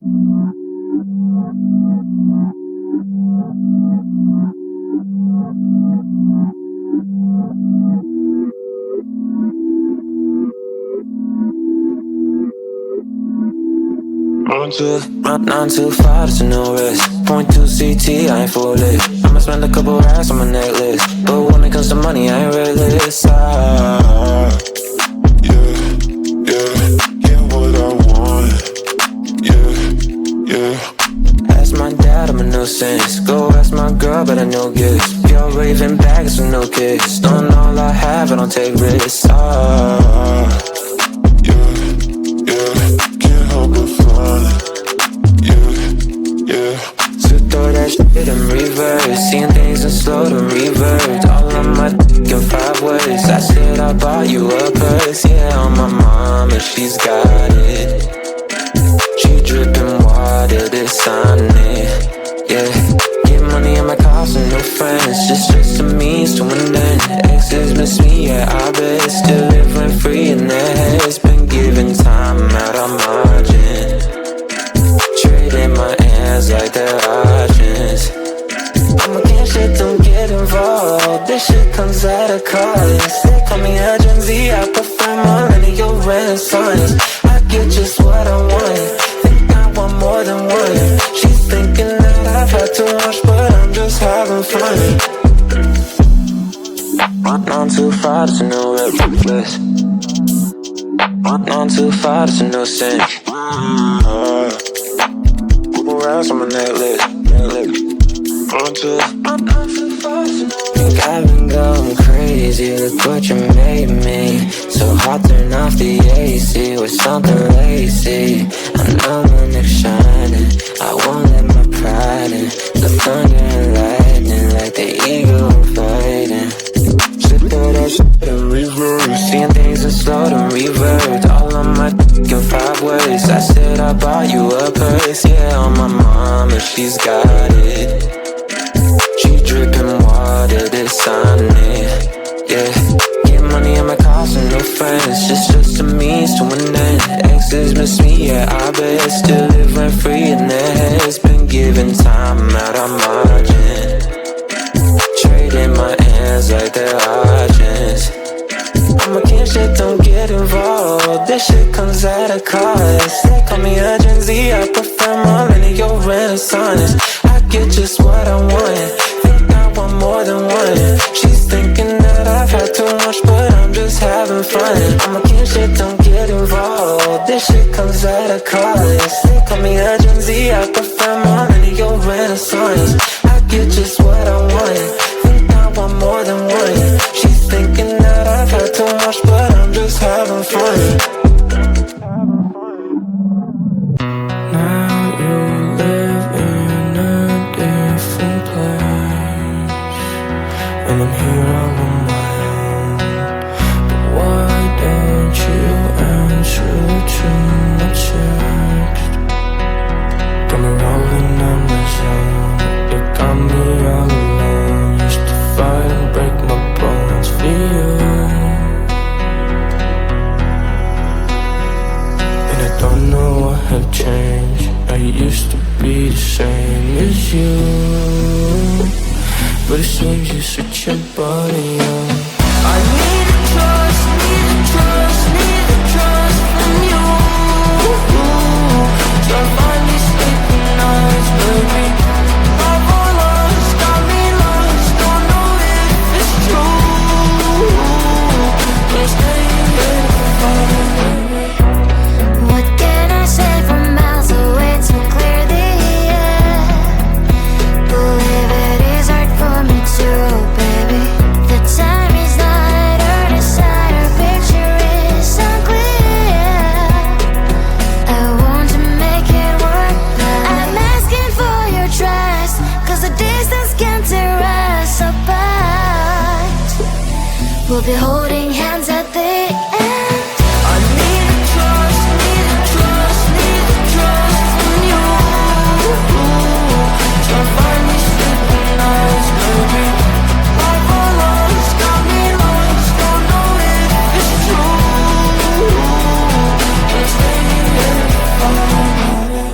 Run too far, there's no risk. 0.2 CT, I ain't full lit. I'ma spend a couple racks on my necklace, but when it comes to money, I ain't realist. Get what I want. Ask my dad, I'm a nuisance. Go ask my girl, but I know gifts. Pure raving bags with no kicks. Don't all I have, I don't take risks. Can't help but fun. So throw that shit in reverse. Seeing things in slow to revert. All on my dick in 5 ways. I said I bought you a purse. Yeah, on my mom, and she's got it. She dripping water, this on it. Yeah, get money in my cost and no friends. Just a means to an end. Exes miss me, yeah, I bet. Still living free in their heads. Been giving time out of margin. Trading my hands like they're options. I'm against shit, don't get involved. This shit comes at a cost. They call me a Gen Z, I prefer millennial renaissance. I get just what I want. Think I want more than one. She's thinking that I've had too much, but I'm just having fun. Run too far, there's no reckless. Run too far, there's no sense. Couple rounds on my necklace. Run too far, think I've been going crazy. Look what you made me. So hot, turn off the AC with something lazy. I know my neck's shining. I won't let my pride in. The thunder and lightning like the eagle fighting. Throw that shit in reverse. Seeing things in slow to revert. All on my dick in 5 ways. I said I bought you a purse. Yeah, on my mom, and she's got it. She dripping water, this on it. Yeah, get money in my cost and no friends. Just a means to an end. Exes miss me, yeah, I bet. Still living free in their heads. Been giving time out of margin. Trading my hands like they're options. I'm against shit, don't get involved. This shit comes at a cost. They call me a Gen Z, I prefer millennial renaissance. I get just what I want. Think I want more than one. She's thinking that I've had too much, but I'm just having fun. I'm against shit, don't get involved. This shit comes at a cost. They call me a Gen Z, I prefer millennial renaissance. I get just what I want. Want more than one. She's thinking that I've had too much, but I'm just having fun. Now you live in a different place, and I'm here all on my own. But why don't you answer to my text? Got me rolling on the zone. You got me all alone. Fight and break my bones for you. And I don't know what had changed. I used to be the same as you, but it seems you switch your body up. I need a trust, need a trust, need a trust from you. Try to find these sleeping nights, baby. What can I say from miles away to clear the air? Believe it is hard for me to, baby. The time is not our desire, picture is unclear. I want to make it work. I'm asking for your trust, 'cause the distance can tear us apart. We'll be holding hands at the end. I need a trust, need a trust, need a trust from you. Try to find these sleeping nights, baby. Life for lost, got me lost. Don't know if it's true. Just stay here for a minute.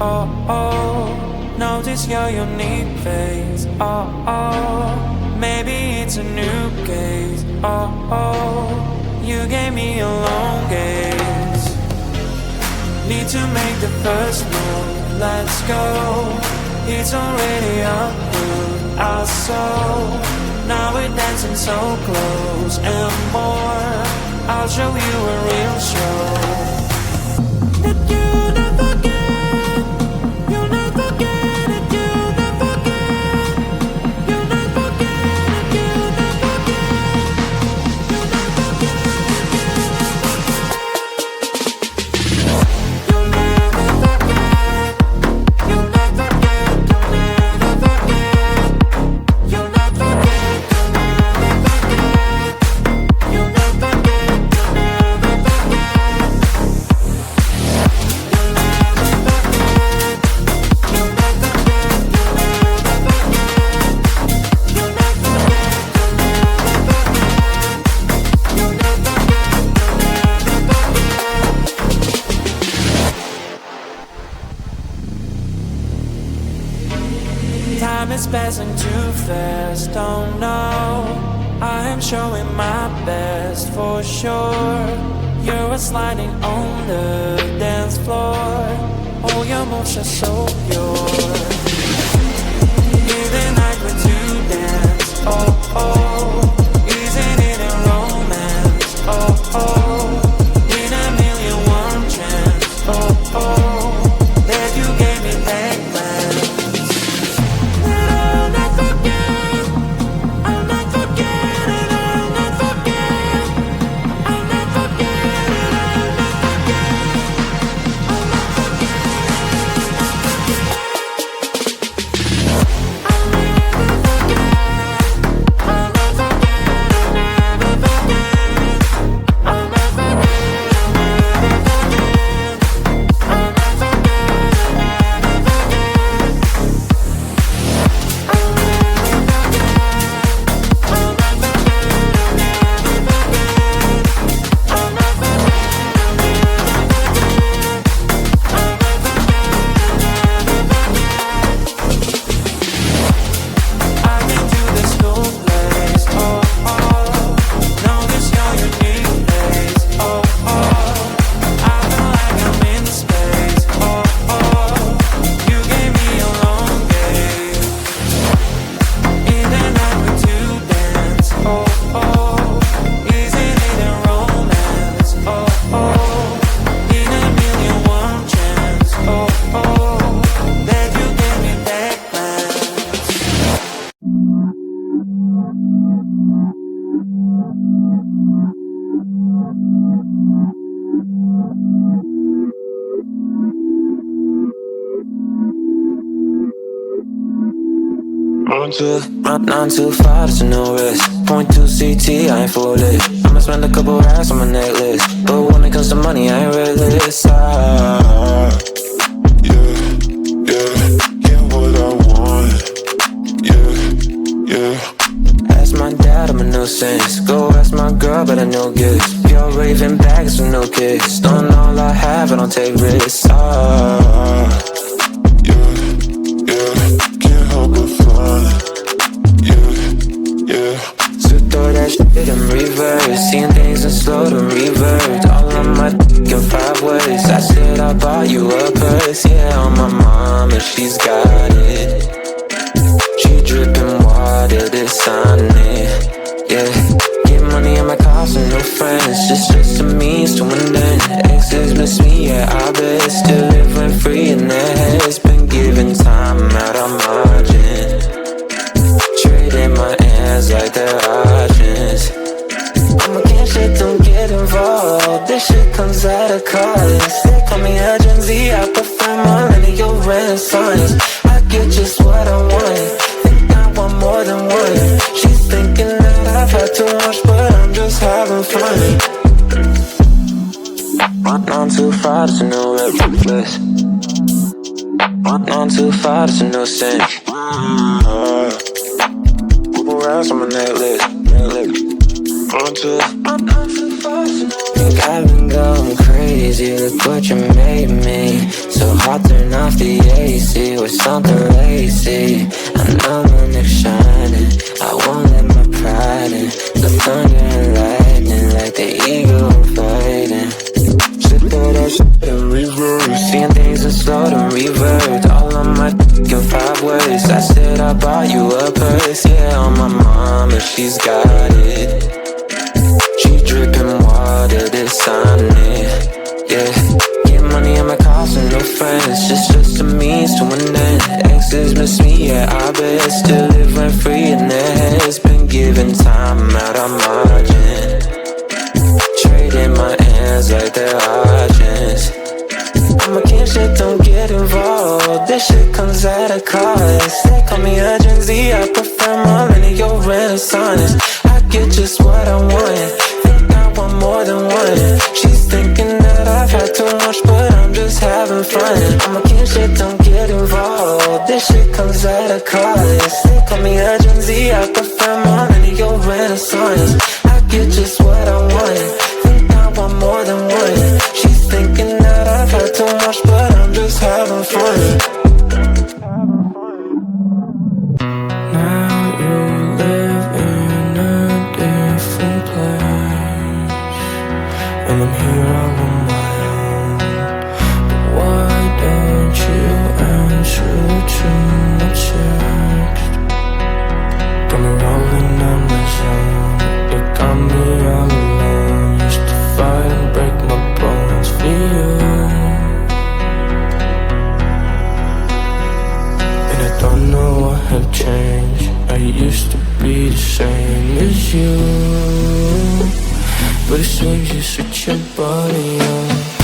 Oh, oh, notice your unique face. Oh, oh, maybe it's a new gaze. Oh, oh, you gave me a long gaze. Need to make the first move, let's go. It's already up, our soul. Now we're dancing so close and more. I'll show you a real show. That you never get, you never get it, you never get, you never get it, you never get, you never get it, you never forget, you never get, you never forget, you never get, you never get, you never forget. Time is passing too fast, oh no. I am showing my best for sure. You're sliding on the dance floor. All your moves are so pure. In the night we're to dance, oh oh. Isn't it a romance, oh oh. In a million one chance, oh oh. That you gave me that glance. That I'll not forget, I'll not forget it, I'll not forget, I'll not forget it, I'll not forget, I'll not Nine to five, there's no risk. 0.2 CT, I ain't foolish. I'ma spend a couple racks on my necklace, but when it comes to money, I ain't realist. Yeah, what I want. Yeah. Ask my dad, I'm a nuisance. Go ask my girl, but I know gifts. Pure raving bags with no kicks. Don't know all I have, I don't take risks. Can't help but fly. Yeah. So throw that shit in reverse. Seeing things in slow to revert. All on my dick in 5 ways. I said I bought you a purse. Yeah, on my mom and she's got it. She dripping water, this on it. Yeah, get money in my cars and no friends. Just a means to an end. Exes miss me, yeah, I bet. Still living free in their heads. Been giving time out of margin. Trading my hands like they're options. I'm against shit, don't get involved. This shit comes at a cost. They call me a Gen Z, I prefer millennial renaissance. I get just what I want. Think I want more than one. She's thinking that I've had too much, but I'm just having fun. 925, it's a new reckless. 925, it's a new sin. Couple rounds on my necklace. Think I've been going crazy. crazy, look what you made me. So hot, turn off the AC with something lazy. I know my neck's shining, I won't let my pride in. The thunder and lightning like the eagle I'm fighting. Sit through that shit in reverse, seeing things in slow to revert. All on my in 5 words, I said I bought you a purse. Yeah, on my mama, she's got it. She dripping water, this on it. Yeah, get money on my calls and no friends. Just a means to an end. Exes miss me, yeah, I bet. Still live rent free in their heads. Been given time out on margin. Trading my ends like they're auctions. I'm a king, shit, don't get involved. This shit comes at a cost. They call me a Gen Z, I prefer millennial renaissance. I get just what I want, think I want more than one. She's thinking that I've had too much, but I'm just having fun. I'm a king, shit, don't get involved. This shit comes at a cost. They call me a Gen Z, I prefer millennial renaissance. I get just what I want, think I want more than one. She's thinking that I've had too much, but I'm just having fun. Now you live in a different place, and I'm here all on my own. But why don't you answer to my text? Got me rolling on my zone, it got me all alone. Used to fight and break my bones for you, and I don't know what have changed. I used to be the same as you, but it seems you switch your body up.